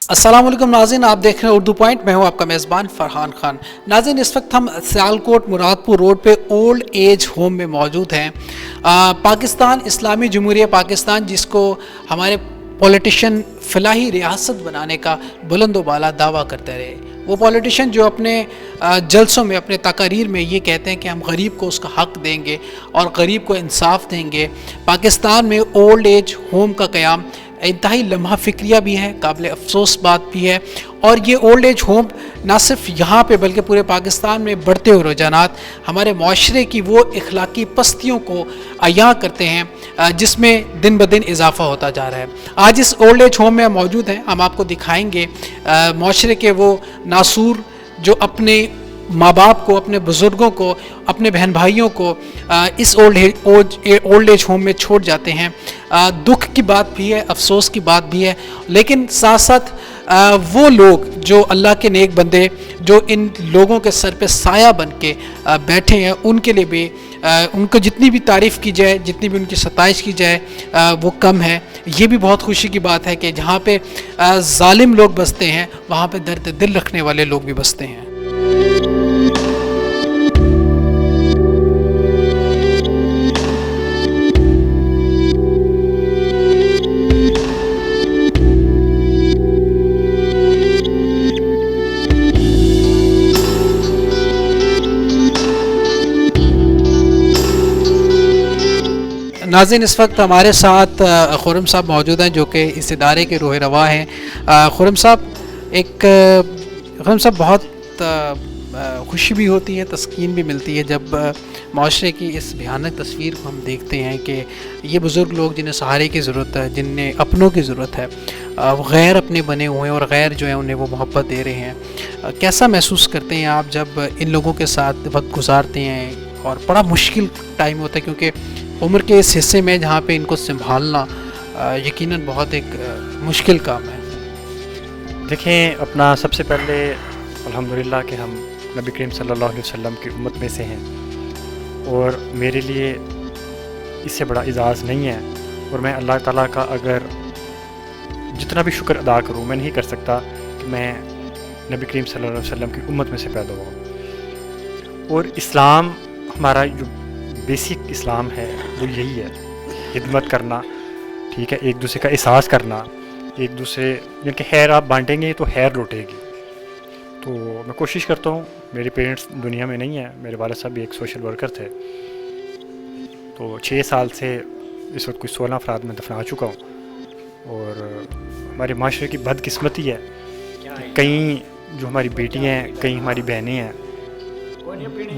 अस्सलाम वालेकुम नाज़रीन, आप देख रहे हैं उर्दू पॉइंट। मैं हूं आपका मेज़बान फ़रहान खान। नाज़रीन, इस वक्त हम सियालकोट मुरादपुर रोड पे ओल्ड एज होम में मौजूद हैं। पाकिस्तान इस्लामी जमहूरिया पाकिस्तान, जिसको हमारे पॉलिटिशियन फ़िलाही रियासत बनाने का बुलंद बाला दावा करते रहे, वो पॉलिटिशियन जो अपने जलसों में, अपने तकारीर में ये कहते हैं कि हम गरीब को उसका हक़ देंगे और गरीब को इंसाफ देंगे। पाकिस्तान में ओल्ड एज होम का क़याम इंतहाई लम्हा फ़िक्रिया भी है, काबिल अफसोस बात भी है। और ये ओल्ड एज होम ना सिर्फ यहाँ पे बल्कि पूरे पाकिस्तान में बढ़ते हुए रुझानात हमारे माशरे की वो इखलाकी पस्तियों को अयां करते हैं जिसमें दिन ब दिन इजाफ़ा होता जा रहा है। आज इस ओल्ड एज होम में हम मौजूद हैं। हम आपको दिखाएंगे माशरे के वो नासूर जो अपने माँ बाप को, अपने बुज़ुर्गों को, अपने बहन भाइयों को इस ओल्ड एज होम में छोड़ जाते हैं। दुख की बात भी है, अफसोस की बात भी है, लेकिन साथ साथ वो लोग जो अल्लाह के नेक बंदे जो इन लोगों के सर पे साया बन के बैठे हैं, उनके लिए भी उनको जितनी भी तारीफ़ की जाए, जितनी भी उनकी सताइश की जाए वो कम है। ये भी बहुत खुशी की बात है कि जहाँ पे जालिम लोग बसते हैं, वहाँ पे दर्द दिल रखने वाले लोग भी बसते हैं। नाज़रीन, इस वक्त हमारे साथ खुर्रम साहब मौजूद हैं जो कि इस इदारे के रूह रवा हैं। खुर्रम साहब, खुर्रम साहब, बहुत खुशी भी होती है, तस्कीन भी मिलती है जब माशरे की इस भयानक तस्वीर को हम देखते हैं कि ये बुज़ुर्ग लोग जिन्हें सहारे की ज़रूरत है, जिन्हें अपनों की ज़रूरत है, वो गैर अपने बने हुए हैं और गैर जो है उन्हें वो मोहब्बत दे रहे हैं। कैसा महसूस करते हैं आप जब इन लोगों के साथ वक्त गुजारते हैं? और बड़ा मुश्किल टाइम होता है क्योंकि उम्र के इस हिस्से में जहाँ पे इनको संभालना यकीनन बहुत एक मुश्किल काम है। देखें, अपना सबसे पहले अल्हम्दुलिल्लाह कि हम नबी करीम सल्लल्लाहु अलैहि वसल्लम की उम्मत में से हैं और मेरे लिए इससे बड़ा एजाज़ नहीं है। और मैं अल्लाह ताला का अगर जितना भी शुक्र अदा करूँ, मैं नहीं कर सकता कि मैं नबी करीम सल्लल्लाहु अलैहि वसल्लम की उम्मत में से पैदा हुआ। और इस्लाम, हमारा जो बेसिक इस्लाम है वो यही है, खिदमत करना, ठीक है, एक दूसरे का एहसास करना, एक दूसरे जिनके खैर आप बांटेंगे तो खैर लौटेगी। तो मैं कोशिश करता हूँ, मेरे पेरेंट्स दुनिया में नहीं है, मेरे वालिद साहब भी एक सोशल वर्कर थे, तो 6 साल से इस वक्त कुछ 16 अफराद में दफना चुका हूँ। और हमारे माशरे की बदकिस्मती है, कई जो हमारी बेटियाँ हैं, कई हमारी बहनें हैं,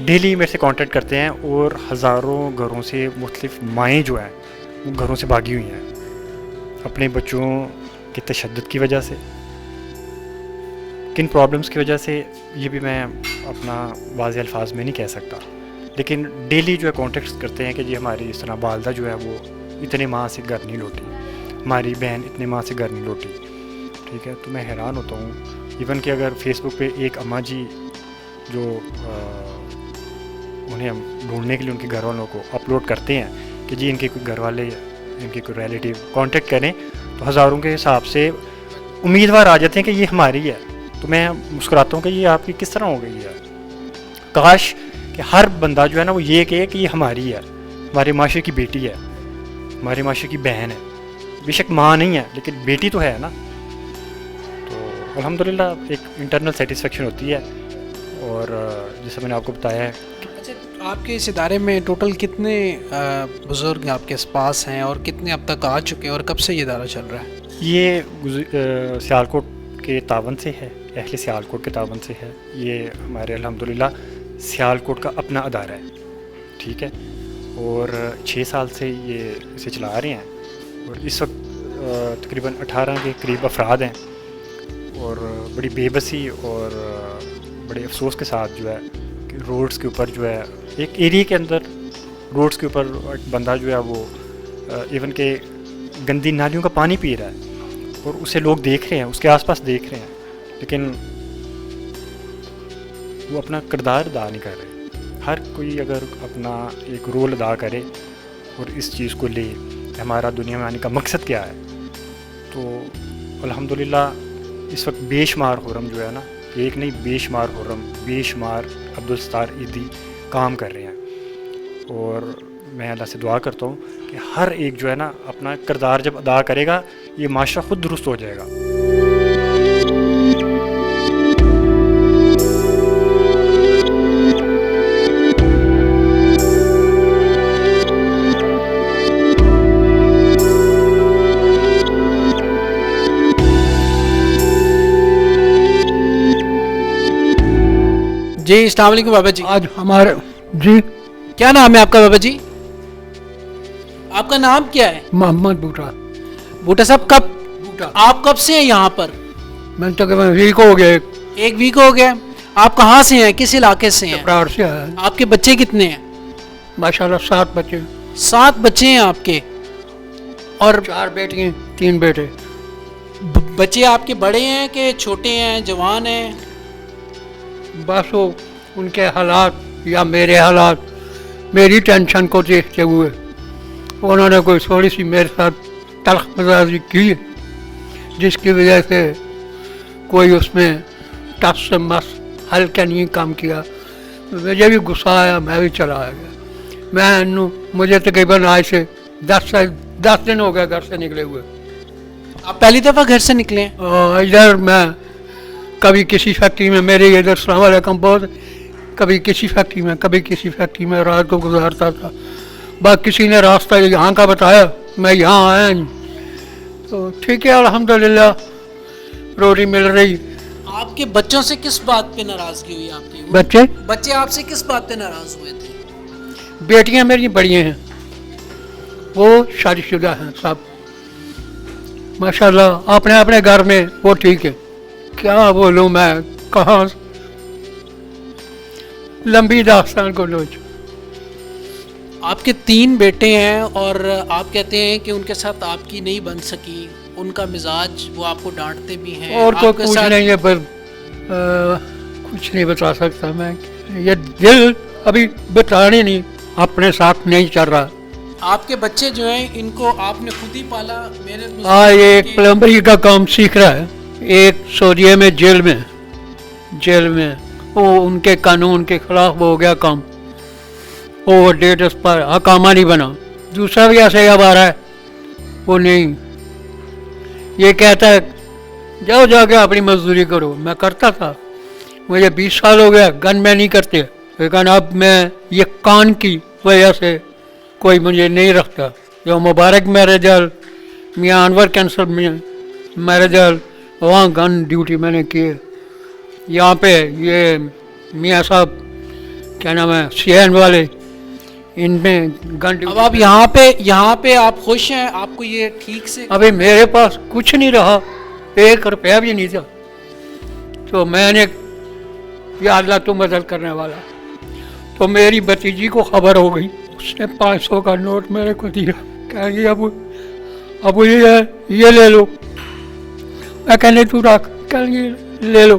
डेली मेरे से कांटेक्ट करते हैं और हज़ारों घरों से मुख्तलिफ माएँ जो हैं वो घरों से भागी हुई हैं अपने बच्चों के तशद्दुद की वजह से, किन प्रॉब्लम्स की वजह से, ये भी मैं अपना वाज़ेह अल्फाज में नहीं कह सकता, लेकिन डेली जो है कांटेक्ट करते हैं कि जी हमारी इस तरह वालदा जो है वो इतने माह से घर नहीं लौटी, हमारी बहन इतने माह से घर नहीं लौटी, ठीक है। तो मैं हैरान होता हूँ। इवन कि अगर फेसबुक पे एक अम्मा जी जो उन्हें हम ढूंढने के लिए उनके घर वालों को अपलोड करते हैं कि जी इनके कोई घर वाले, इनके कोई रिलेटिव कांटेक्ट करें, तो हज़ारों के हिसाब से उम्मीदवार आ जाते हैं कि ये हमारी है। तो मैं मुस्कुराता हूँ कि ये आपकी किस तरह हो गई है। काश कि हर बंदा जो है ना वो ये कहे कि ये हमारी है, हमारे माशरे की बेटी है, हमारे माशरे की बहन है, बेशक माँ नहीं है लेकिन बेटी तो है ना। तो अल्हम्दुलिल्लाह एक इंटरनल सेटिस्फेक्शन होती है। और जैसे मैंने आपको बताया है। अच्छा, आपके इस इदारे में टोटल कितने बुज़ुर्ग आपके पास हैं और कितने अब तक आ चुके हैं और कब से ये इदारा चल रहा है? ये सियालकोट के तावन से है, अहले सियालकोट के तावन से है। ये हमारे अल्हम्दुलिल्लाह सियालकोट का अपना अदारा है, ठीक है। और 6 साल से ये इसे चला रहे हैं और इस वक्त तकरीबन 18 के करीब अफराद हैं। और बड़ी बेबसी और बड़े अफसोस के साथ जो है कि रोड्स के ऊपर जो है, एक एरिया के अंदर रोड्स के ऊपर एक बंदा जो है वो इवन के गंदी नालियों का पानी पी रहा है और उसे लोग देख रहे हैं, उसके आसपास देख रहे हैं, लेकिन वो अपना किरदार अदा नहीं कर रहे। हर कोई अगर अपना एक रोल अदा करे और इस चीज़ को ले, हमारा दुनिया में आने का मकसद क्या है, तो अल्हम्दुलिल्लाह اس وقت بے شمار خرم جو ہے نا، ایک نہیں بے شمار خرم، بے شمار عبدالستار عیدی کام کر رہے ہیں، اور میں اللہ سے دعا کرتا ہوں کہ ہر ایک جو ہے نا اپنا کردار جب ادا کرے گا یہ معاشرہ خود درست ہو جائے گا۔ جی السلام علیکم بابا جی۔ آج ہمارے جی کیا نام ہے آپ کا بابا جی؟ آپ کا نام کیا ہے؟ محمد بوٹا بوٹا صاحب کب بوٹا آپ کب سے ہیں یہاں پر؟ میں تقریباً ویک ہو گیا، ایک ویک ہو گیا۔ آپ کہاں سے ہیں، کس علاقے سے ہیں؟ چپراڑ سے آیا۔ آپ کے بچے کتنے ہیں؟ ماشاءاللہ 7 بچے، 7 بچے ہیں آپ کے، اور 4 بیٹیاں 3 بیٹے۔ بچے آپ کے بڑے ہیں کہ چھوٹے ہیں، جوان ہیں؟ بس وہ ان کے حالات یا میرے حالات، میری ٹینشن کو دیکھتے ہوئے انہوں نے کوئی تھوڑی سی میرے ساتھ تلخ مزاجی کی، جس کی وجہ سے کوئی اس میں ٹس سے مس حل کا نہیں کام کیا۔ مجھے بھی غصہ آیا، میں بھی چلا آیا۔ مجھے تقریباً آج سے 10 دن ہو گیا گھر سے نکلے ہوئے۔ آپ پہلی دفعہ گھر سے نکلے ہیں؟ ادھر میں کبھی کسی فیکٹری میں، میرے ادھر السلام علیکم بہت، کبھی کسی فیکٹری میں، کبھی کسی فیکٹری میں رات کو گزارتا تھا۔ بس کسی نے راستہ یہاں کا بتایا، میں یہاں آیا تو ٹھیک ہے الحمدللہ روٹی مل رہی۔ آپ کے بچوں سے کس بات پہ ناراضگی ہوئی آپ کی؟ بچے آپ سے کس بات پہ ناراض ہوئے تھے؟ بیٹیاں میری بڑی ہیں، وہ شادی شدہ ہیں سب ماشاءاللہ، اپنے اپنے گھر میں وہ ٹھیک ہے۔ کیا بولوں میں، کہاں لمبی داستان کو لوچ۔ آپ کے 3 بیٹے ہیں اور آپ کہتے ہیں کہ ان کے ساتھ آپ کی نہیں بن سکی، ان کا مزاج وہ آپ کو ڈانٹتے بھی ہیں، اور تو آپ کے کچھ ساتھ نہیں ہے، پر کچھ نہیں بتا سکتا میں، یہ دل ابھی بتانے نہیں، اپنے ساتھ نہیں چل رہا۔ آپ کے بچے جو ہیں ان کو آپ نے خود ہی پالا؟ میرے یہ ایک پلمبری کا کام سیکھ رہا ہے، ایک سعودیہ میں جیل میں وہ ان کے قانون کے خلاف ہو گیا کام، اوور ڈیٹ اس پر حکامہ نہیں بنا۔ دوسرا بھی ایسے اب آ رہا ہے، وہ نہیں، یہ کہتا ہے جاؤ جا کے اپنی مزدوری کرو۔ میں کرتا تھا، مجھے 20 سال ہو گیا، گن میں نہیں کرتے، لیکن اب میں یہ کان کی وجہ سے کوئی مجھے نہیں رکھتا۔ جو مبارک میرج ہال، میاں انور کینسل میں میرج ہال، وہاں گن ڈیوٹی میں نے کی ہے۔ یہاں پہ یہ میاں صاحب کیا نام ہے CN والے، ان میں گن ڈیوٹی۔ اب آپ یہاں پہ آپ خوش ہیں؟ آپ کو یہ ٹھیک سے؟ ابھی میرے پاس کچھ نہیں رہا، 1 روپیہ بھی نہیں تھا، تو میں نے یا اللہ تو مدد کرنے والا، تو میری بھتیجی کو خبر ہو گئی، اس نے 500 کا نوٹ میرے کو دیا، کہہ گی ابو یہ لے لو۔ میں کہنے تو رکھ، کہہ گی لے لو۔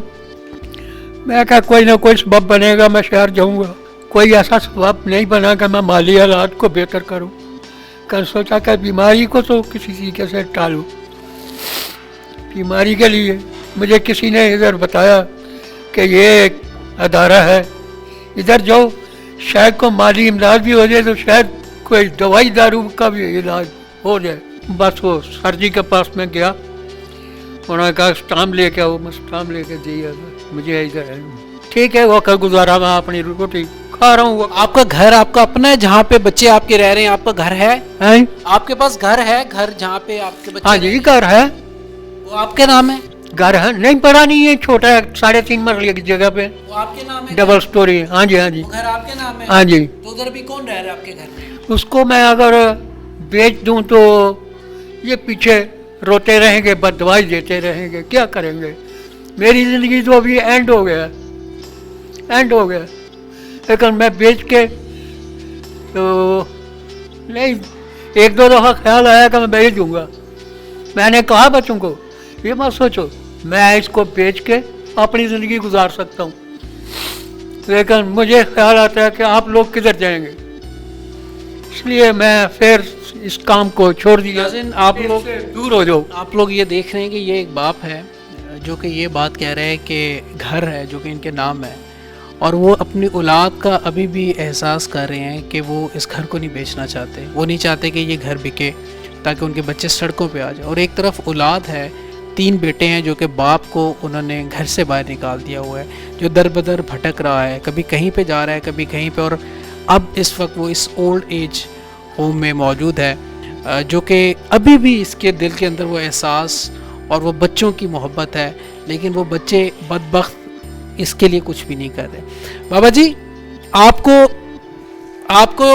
میں کہا کوئی نہ کوئی سبب بنے گا، میں شہر جاؤں گا۔ کوئی ایسا سبب نہیں بنا کہ میں مالی حالات کو بہتر کروں۔ کل سوچا کہ بیماری کو تو کسی طریقے سے ٹالوں۔ بیماری کے لیے مجھے کسی نے ادھر بتایا کہ یہ ایک ادارہ ہے، ادھر جاؤ، شاید کو مالی امداد بھی ہو جائے، تو شاید کوئی دوائی دارو کا بھی علاج ہو جائے۔ بس وہ سر جی کے پاس میں گیا، انہوں نے کہا اسٹامپ لے کے آؤ، میں اسٹامپ لے کے دیا مجھے ادھر ہے۔ ٹھیک ہے، وقت گزارا، میں اپنی روٹی کھا رہا ہوں۔ آپ کا گھر آپ کا اپنا ہے جہاں پہ بچے آپ کے رہ رہے ہیں؟ آپ کا گھر ہے؟ آپ کے پاس گھر ہے، گھر جہاں پہ آپ کے بچے؟ ہاں جی گھر ہے۔ وہ آپ کے نام ہے؟ گھر ہے، نہیں بڑا نہیں ہے، چھوٹا ہے، 3.5 مرلے کی جگہ پہ، وہ آپ کے نام ہے؟ Double story. ہاں جی ہاں جی وہ گھر آپ کے نام ہے؟ ہاں جی۔ تو ادھر بھی کون رہ رہا ہے آپ کے گھر میں؟ اس کو میں اگر بیچ دوں تو یہ پیچھے روتے رہیں گے، بد دعائی دیتے رہیں گے، کیا کریں گے؟ میری زندگی تو ابھی اینڈ ہو گیا، لیکن میں بیچ کے تو نہیں، 1-2 دفعہ خیال آیا کہ میں بیچ دوں گا۔ میں نے کہا بچوں کو یہ مت سوچو میں اس کو بیچ کے اپنی زندگی گزار سکتا ہوں، لیکن مجھے خیال آتا ہے کہ آپ لوگ کدھر جائیں گے، اس لیے میں پھر اس کام کو چھوڑ دیا۔ آپ لوگ دور ہو جاؤ۔ آپ لوگ یہ دیکھ رہے ہیں کہ یہ ایک باپ ہے جو کہ یہ بات کہہ رہے ہیں کہ گھر ہے جو کہ ان کے نام ہے، اور وہ اپنی اولاد کا ابھی بھی احساس کر رہے ہیں کہ وہ اس گھر کو نہیں بیچنا چاہتے، وہ نہیں چاہتے کہ یہ گھر بکے تاکہ ان کے بچے سڑکوں پہ آ جائیں. اور ایک طرف اولاد ہے، 3 بیٹے ہیں جو کہ باپ کو انہوں نے گھر سے باہر نکال دیا ہوا ہے، جو در بدر بھٹک رہا ہے، کبھی کہیں پہ جا رہا ہے کبھی کہیں پہ، اور اب اس وقت وہ اس اولڈ ایج ہوم میں موجود ہے، جو کہ ابھی بھی اس کے دل کے اندر وہ احساس اور وہ بچوں کی محبت ہے، لیکن وہ بچے بدبخت اس کے لیے کچھ بھی نہیں کر رہے. بابا جی، آپ کو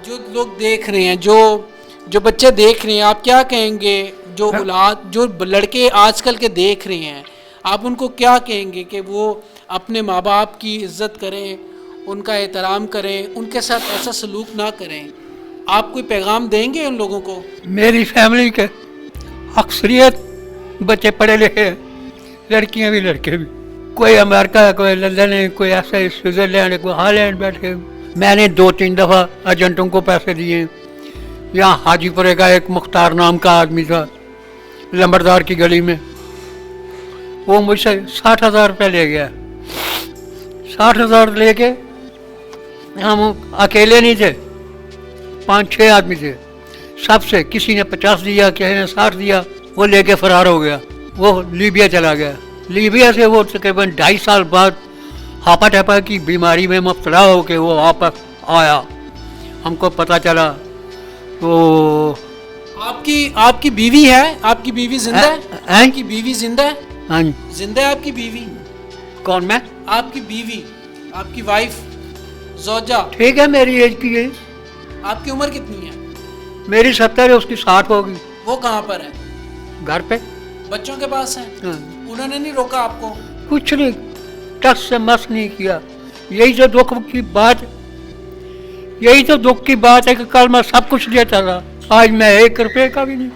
جو لوگ دیکھ رہے ہیں، جو بچے دیکھ رہے ہیں، آپ کیا کہیں گے؟ جو اولاد، جو لڑکے آج کل کے دیکھ رہے ہیں، آپ ان کو کیا کہیں گے کہ وہ اپنے ماں باپ کی عزت کریں، ان کا احترام کریں، ان کے ساتھ ایسا سلوک نہ کریں؟ آپ کوئی پیغام دیں گے ان لوگوں کو؟ میری فیملی کے اکثریت بچے پڑھے لکھے ہیں، لڑکیاں بھی لڑکے بھی، کوئی امریکہ ہے، کوئی لندن ہے، کوئی ایسا سوئٹزرلینڈ ہے، کوئی ہالینڈ بیٹھے. میں نے 2-3 دفعہ ایجنٹوں کو پیسے دیے. یہاں حاجی پورے کا ایک مختار نام کا آدمی تھا لمبردار کی گلی میں، وہ مجھ سے 60,000 روپے لے گیا. 60,000 لے کے، ہم اکیلے نہیں تھے، 5-6 آدمی تھے، سب سے کسی نے 50 دیا، کسی نے 60 دیا، وہ لے کے فرار ہو گیا. وہ لیبیا چلا گیا. لیبیا سے وہ تقریباً 2.5 سال بعد ہاپا ٹیپا کی بیماری میں مبتلا ہو کے وہ واپس آیا. ہم کو پتہ چلا تو آپ کی بیوی ہے؟ آپ کی بیوی زندہ ہے؟ آپ کی بیوی زندہ ہے؟ ہاں جی. زندہ ہے آپ کی بیوی؟ کون میں؟ آپ کی بیوی، آپ کی وائف، زوجہ. ٹھیک ہے، میری ایج کی ہے. آپ کی عمر کتنی ہے؟ میری 70 ہے، اس کی 60 ہوگی. وہ کہاں پر ہے؟ گھر پہ. بچوں کے پاس ہیں؟ ہاں. انہوں نے نہیں روکا آپ کو؟ کچھ نہیں، ٹس سے مس نہیں کیا. یہی تو دکھ کی بات ہے کہ کل میں سب کچھ دیتا تھا، آج میں 1 روپے کا بھی نہیں.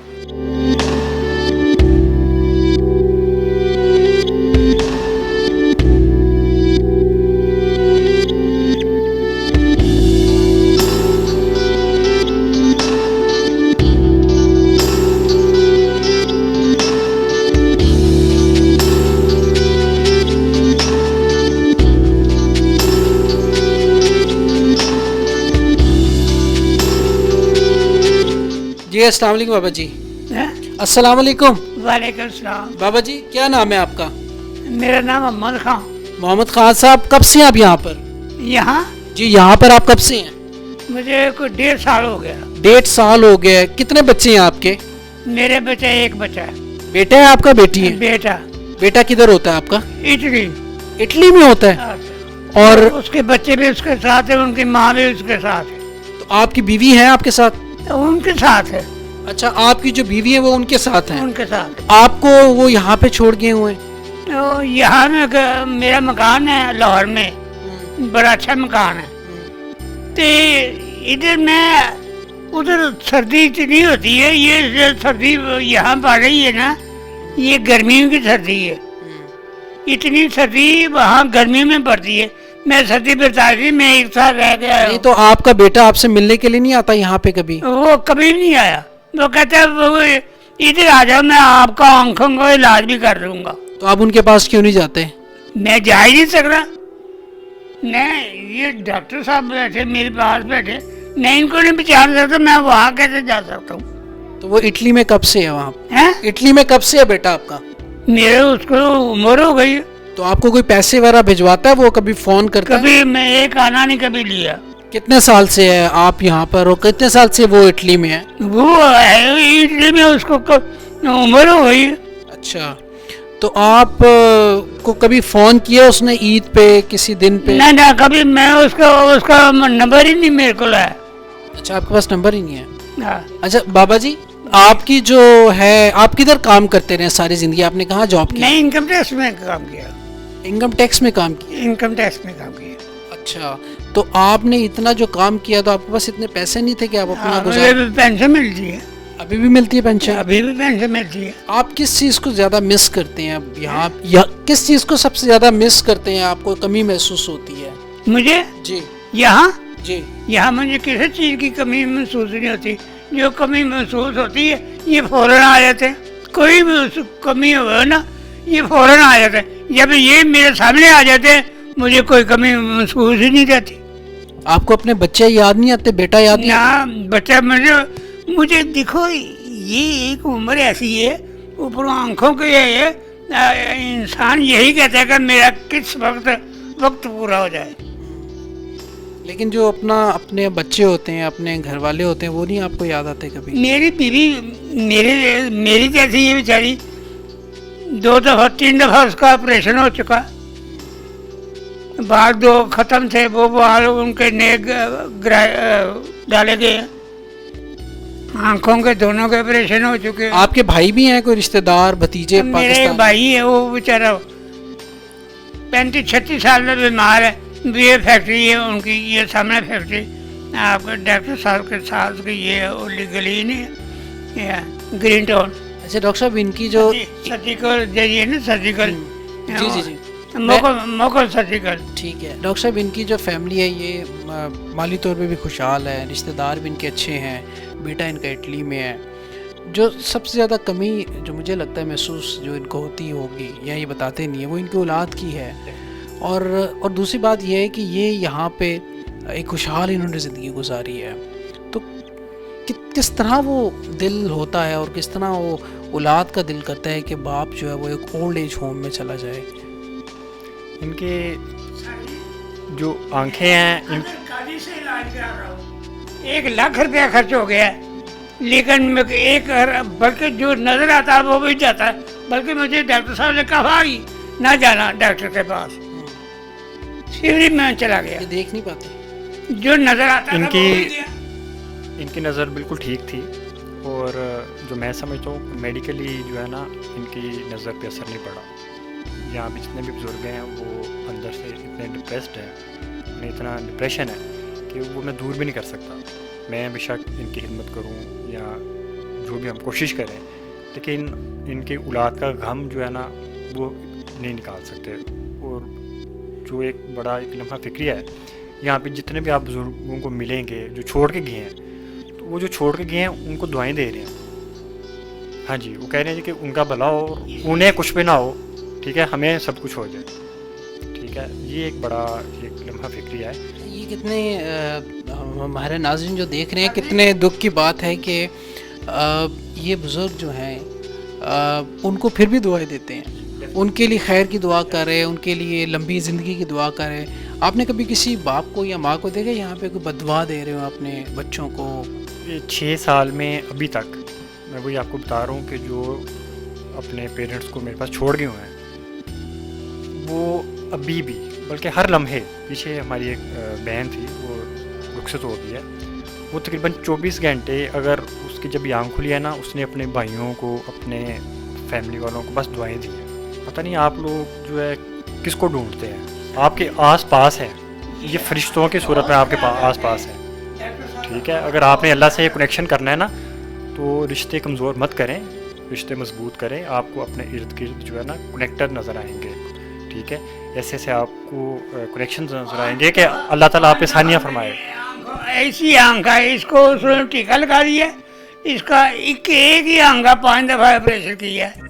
جی السلام علیکم بابا جی. السلام علیکم. وعلیکم السلام. بابا جی کیا نام ہے آپ کا؟ میرا نام محمد خان. محمد خان صاحب، کب سے ہیں آپ یہاں پر؟ یہاں جی یہاں پر آپ کب سے ہیں؟ مجھے کوئی 1.5 سال ہو گیا. 1.5 سال ہو گیا. کتنے بچے ہیں آپ کے؟ میرے بچے 1 بچہ ہے. بیٹا ہے آپ کا؟ بیٹی ہے؟ بیٹا بیٹا کدھر ہوتا ہے آپ کا؟ اٹلی. اٹلی میں ہوتا ہے؟ اور اس کے بچے بھی اس کے ساتھ ہیں، ان کی ماں بھی اس کے ساتھ ہے. تو آپ کی بیوی ہے آپ کے ساتھ؟ ان کے ساتھ ہے. اچھا، آپ کی جو بیوی ہے وہ ان کے ساتھ ہیں؟ ان کے ساتھ. آپ کو وہ یہاں پہ چھوڑ گئے ہوئے ہیں؟ تو یہاں میں میرا مکان ہے لاہور میں، بڑا اچھا مکان ہے. تو ادھر میں ادھر سردی اتنی ہوتی ہے، یہ سردی یہاں پڑ رہی ہے نا، یہ گرمیوں کی سردی ہے. اتنی سردی وہاں گرمی میں پڑتی ہے. میں سردی برداشت نہیں، میں 1 سال رہ گیا. نہیں تو آپ کا بیٹا آپ سے ملنے کے لیے نہیں آتا یہاں پہ کبھی؟ وہ کبھی نہیں آیا. وہ کہتا ہے ادھر آ جاؤ، میں آپ کا آنکھوں کا علاج بھی کر لوں گا. تو آپ ان کے پاس کیوں نہیں جاتے؟ میں جا ہی نہیں سکتا. نہیں، یہ ڈاکٹر صاحب بیٹھے میرے پاس بیٹھے، میں ان کو نہیں پہچان سکتا، میں وہاں کیسے جا سکتا ہوں؟ تو وہ اٹلی میں کب سے ہے وہاں؟ ہیں؟ اٹلی میں کب سے ہے بیٹا آپ کا؟ میرے اس کو عمر ہو گئی. تو آپ کو کوئی پیسے وغیرہ بھجواتا ہے؟ وہ کبھی فون کرتا ہے؟ کبھی میں ایک آنا نہیں کبھی لیا. کتنے سال سے ہے آپ یہاں پر اور کتنے سال سے وہ اٹلی میں ہے؟ وہ اٹلی میں اس کو عمر ہو گئی. اچھا، تو آپ کو کبھی فون کیا اس نے عید پہ کسی دن پہ؟ نہ کبھی میں اس کا نمبر ہی نہیں میرے کو لایا. اچھا، آپ کے پاس نمبر ہی نہیں ہے؟ ہاں. اچھا بابا جی، آپ کی جو ہے، آپ کدھر کام کرتے رہے ساری زندگی؟ آپ نے کہاں جاب کی؟ نہیں، انکم ٹیکس میں کام کیا. انکم ٹیکس میں کام کیا؟ انکم ٹیکس میں کام کیا. اچھا، تو آپ نے اتنا جو کام کیا تو آپ کے پاس اتنے پیسے نہیں تھے کہ آپ اپنا مجھے گزار؟ بھی پینشن ملتی ہے. ابھی بھی ملتی ہے پینشن؟ ابھی بھی پینشن ملتی ہے. آپ کس چیز کو زیادہ مس کرتے ہیں اب یہاں؟ کس چیز کو سب سے زیادہ مس کرتے ہیں؟ آپ کو کمی محسوس ہوتی ہے؟ مجھے جی یہاں جی. یہاں مجھے کسی چیز کی کمی محسوس نہیں ہوتی. جو کمی محسوس ہوتی ہے یہ فوراً آ جاتے ہیں. کوئی بھی کمی ہو نا، ये फौरन आ जाते हैं। जब ये मेरे सामने आ जाते हैं मुझे कोई कमी महसूस ही नहीं रहती। आपको अपने बच्चे याद नहीं आते, बेटा याद नहीं आता? ना बच्चा मुझे देखो ये एक उम्र ऐसी है, ऊपर आंखों के ये इंसान यही कहता है कि मेरा किस वक्त पूरा हो जाए। लेकिन जो अपने बच्चे होते हैं, अपने घर वाले होते हैं, वो नहीं आपको याद आते कभी? मेरी बीवी मेरी जैसी है बेचारी, 2 दफ़ा 3 दफ़ा उसका ऑपरेशन हो चुका, बाल 2 ख़त्म थे, वो बाल उनके नए डाले गए, आंखों के दोनों के ऑपरेशन हो चुके हैं। आपके भाई भी हैं, कोई रिश्तेदार, भतीजे मेरे एक पाकिस्तान? भाई है, वो बेचारा 35-36 साल में बीमार है, ये फैक्ट्री है उनकी, ये सामने फैक्ट्री आपके डॉक्टर साहब के साथ की, ये लीगली नहीं है, ग्रीन टाउन। अच्छा डॉक्टर साहब, इनकी जो सर्जिकल है ना, सर्जिकल, जी जी जी मोकल सर्जिकल। ठीक है डॉक्टर साहब, इनकी जो फैमिली है ये माली तौर पे भी खुशहाल है, रिश्तेदार भी इनके अच्छे हैं, बेटा इनका इटली में है। जो सबसे ज़्यादा कमी जो मुझे लगता है महसूस जो इनको होती होगी, या ये बताते नहीं है, वो इनकी औलाद की है। और दूसरी बात यह है कि ये यहाँ पे एक खुशहाल इन्होंने ज़िंदगी गुजारी है, तो किस तरह वो दिल होता है और किस तरह वो औलाद का दिल करता है कि बाप जो है वो एक ओल्ड एज होम में चला जाए। इनके जो आंखें हैं से इलाज करा रहा हूँ, 1 लाख रुपया खर्च हो गया, लेकिन बल्कि जो नजर आता है वो भी जाता है, बल्कि मुझे डॉक्टर साहब ने कहा ही ना जाना डॉक्टर के पास, शिवरी में चला गया। ये देख नहीं पाते, जो नजर आता था वो भी गया। इनकी नज़र बिल्कुल ठीक थी, और जो मैं समझता हूँ मेडिकली जो है ना, इनकी नज़र पे असर नहीं पड़ा। यहाँ भी जितने भी बुजुर्ग हैं वो अंदर से इतने डिप्रेस्ड हैं, उन्हें इतना डिप्रेशन है कि वो मैं दूर भी नहीं कर सकता। मैं बेशक इनकी खिदमत करूँ या जो भी हम कोशिश करें, लेकिन इनकी औलाद का गम जो है ना वो नहीं निकाल सकते। और जो एक बड़ा एक लम्हा फिक्रिया है, यहाँ पे जितने भी आप बुज़ुर्गों को मिलेंगे जो छोड़ के गए हैं, तो वो जो छोड़ के गए हैं उनको दुआएं दे रहे हैं। हाँ जी, वो कह रहे हैं कि उनका भला हो, उन्हें कुछ भी ना हो, ठीक है, हमें सब कुछ हो जाए, ठीक है। ये एक बड़ा एक लम्हा फिक्रिया है। ये कितने हमारे नाज़रीन जो देख रहे हैं, कितने दुख की बात है कि ये बुज़ुर्ग जो हैं उनको फिर भी दुआएं देते हैं, उनके लिए खैर की दुआ कर रहे हैं, उनके लिए लंबी ज़िंदगी की दुआ कर रहे हैं। आपने कभी किसी बाप को या माँ को देखा यहाँ पे कोई बददुआ दे रहे हो अपने बच्चों को? ये 6 साल में अभी तक मैं वही आपको बता रहा हूँ कि जो अपने पेरेंट्स को मेरे पास छोड़ गए हुए हैं, वो अभी भी, बल्कि हर लम्हे, पीछे हमारी एक बहन थी वो रुखसत हो गई है, वो तकरीबन 24 घंटे अगर उसकी जब आँख खुली है ना, उसने अपने भाइयों को, अपने फैमिली वालों को बस दुआएं दी हैं। पता नहीं आप लोग जो है किसको ढूंढते हैं, आपके आस पास है, ये फरिश्तों की सूरत में आपके आस पास है, ठीक है। अगर आपने अल्लाह से ये कनेक्शन करना है ना, तो रिश्ते कमज़ोर मत करें, रिश्ते मजबूत करें। आपको अपने इर्द गिर्द जो है ना कनेक्टर नज़र आएंगे, ठीक है। ऐसे ऐसे आपको कनेक्शन नज़र आएंगे कि अल्लाह ताला आप पे सानिया फरमाए। ऐसी आंख है, इसको उसने टीका लगा दिया, इसका एक ही आंख का 5 दफ़ा ऑपरेशन किया है।